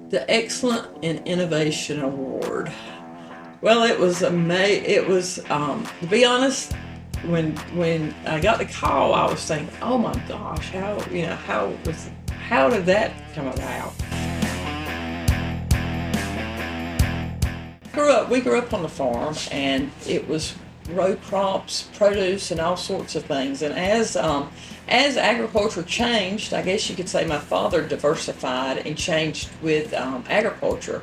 The Excellent in Innovation Award. Well, it was amazing. It was, to be honest, when I got the call, I was thinking, "Oh my gosh, how did that come about?" We grew up on the farm, and it was row crops, produce, and all sorts of things. And as agriculture changed, I guess you could say my father diversified and changed with agriculture.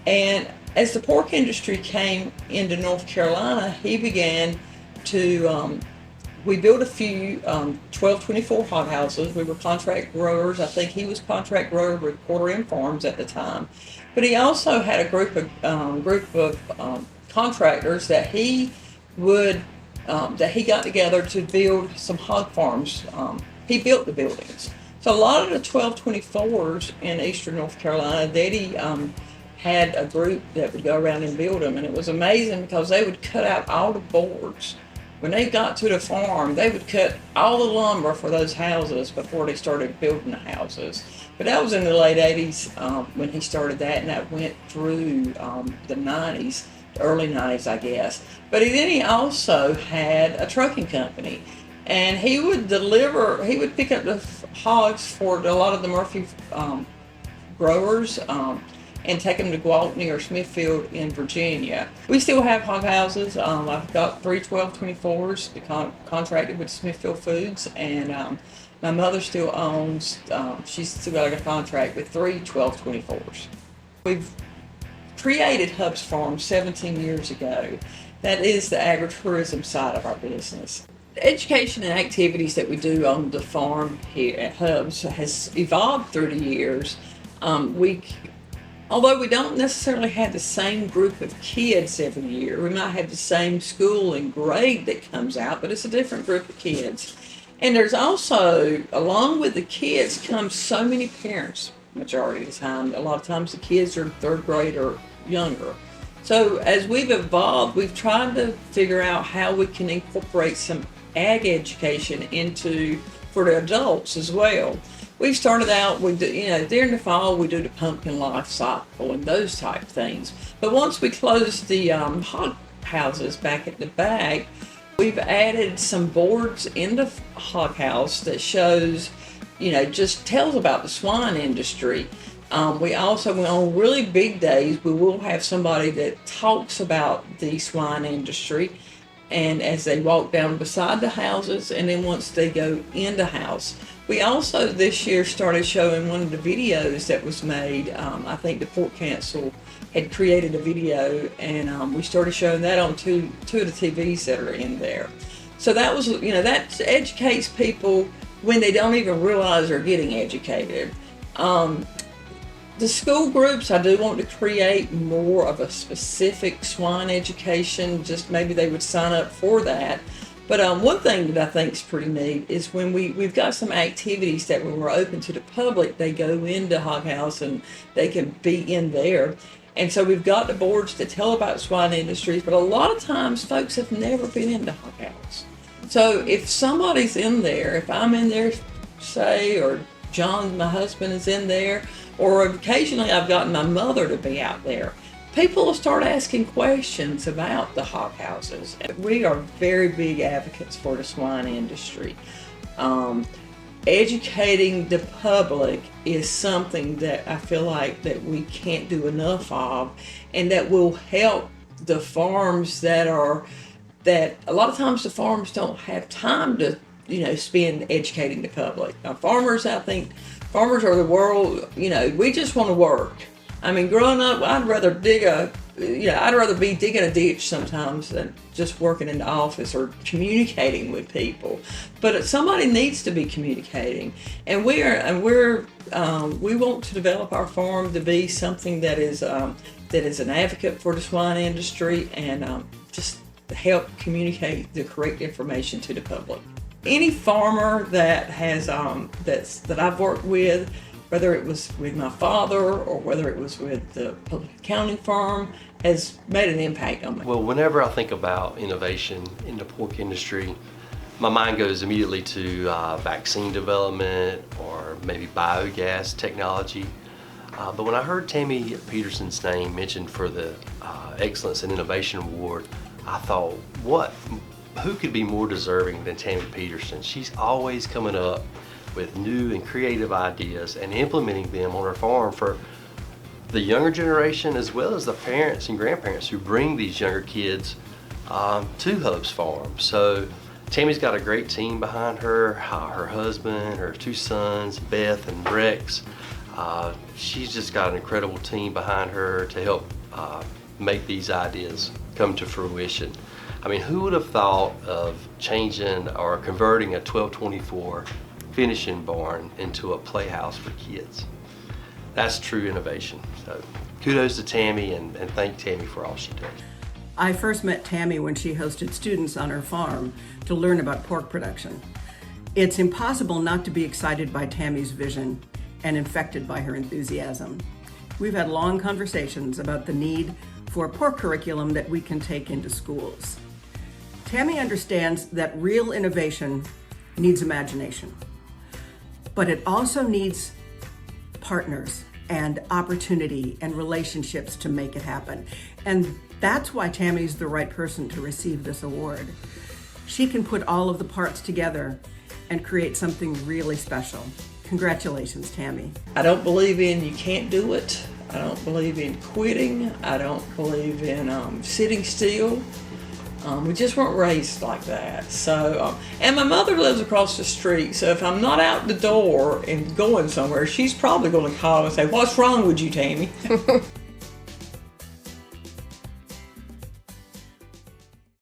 And as the pork industry came into North Carolina, he began to, we built a few 1224 hog houses. We were contract growers. I think he was contract grower with Quarter M Farms at the time. But he also had a group of contractors that he would that he got together to build some hog farms. He built the buildings. So a lot of the 1224s in eastern North Carolina, Daddy had a group that would go around and build them, and it was amazing because they would cut out all the boards. When they got to the farm, they would cut all the lumber for those houses before they started building the houses. But that was in the late 80s when he started that, and that went through the 90s, the early 90s, I guess. But then he also had a trucking company, and he would pick up the hogs for a lot of the Murphy growers, and take them to Gwaltney or Smithfield in Virginia. We still have hog houses. I've got 3 1224s contracted with Smithfield Foods, and my mother still owns, she's still got a contract with 3 1224s. We've created Hubb's Farm 17 years ago. That is the agritourism side of our business. The education and activities that we do on the farm here at Hubb's has evolved through the years. Although we don't necessarily have the same group of kids every year, we might have the same school and grade that comes out, but it's a different group of kids. And there's also, along with the kids, comes so many parents, majority of the time. A lot of times the kids are third grade or younger. So as we've evolved, we've tried to figure out how we can incorporate some ag education for the adults as well. We started out, during the fall, we do the pumpkin life cycle and those type things. But once we closed the hog houses back at the back, we've added some boards in the hog house that shows, just tells about the swine industry. We also, on really big days, we will have somebody that talks about the swine industry, and as they walk down beside the houses, and then once they go in the house. We also this year started showing one of the videos that was made. I think the Pork Council had created a video, and we started showing that on two of the TVs that are in there. So that was, that educates people when they don't even realize they're getting educated. The school groups, I do want to create more of a specific swine education, just maybe they would sign up for that. But one thing that I think is pretty neat is when we've got some activities that when we're open to the public, they go into hog house and they can be in there. And so we've got the boards that tell about swine industries, but a lot of times folks have never been into hog house. So if somebody's in there, if I'm in there, say, or John, my husband, is in there, or occasionally I've gotten my mother to be out there, people will start asking questions about the hog houses. We are very big advocates for the swine industry. Educating the public is something that I feel like that we can't do enough of, and that will help the farms that a lot of times the farms don't have time to spend educating the public. Now, farmers are the world, we just want to work. I mean, growing up, I'd rather be digging a ditch sometimes than just working in the office or communicating with people. But somebody needs to be communicating, and we want to develop our farm to be something that is an advocate for the swine industry, and just help communicate the correct information to the public. Any farmer that has that I've worked with, whether it was with my father or whether it was with the public accounting firm, has made an impact on me. Well, whenever I think about innovation in the pork industry, my mind goes immediately to vaccine development or maybe biogas technology. But when I heard Tammy Peterson's name mentioned for the Excellence in Innovation Award, I thought, who could be more deserving than Tammy Peterson? She's always coming up with new and creative ideas and implementing them on her farm for the younger generation, as well as the parents and grandparents who bring these younger kids to Hubb's farm. So Tammy's got a great team behind her, her husband, her two sons, Beth and Rex. She's just got an incredible team behind her to help make these ideas come to fruition. I mean, who would have thought of changing or converting a 1224 finishing barn into a playhouse for kids? That's true innovation. So kudos to Tammy, and thank Tammy for all she does. I first met Tammy when she hosted students on her farm to learn about pork production. It's impossible not to be excited by Tammy's vision and infected by her enthusiasm. We've had long conversations about the need for a pork curriculum that we can take into schools. Tammy understands that real innovation needs imagination, but it also needs partners and opportunity and relationships to make it happen. And that's why Tammy's the right person to receive this award. She can put all of the parts together and create something really special. Congratulations, Tammy. I don't believe in you can't do it. I don't believe in quitting. I don't believe in sitting still. We just weren't raised like that. So, and my mother lives across the street, so if I'm not out the door and going somewhere, she's probably going to call and say, "What's wrong with you, Tammy?"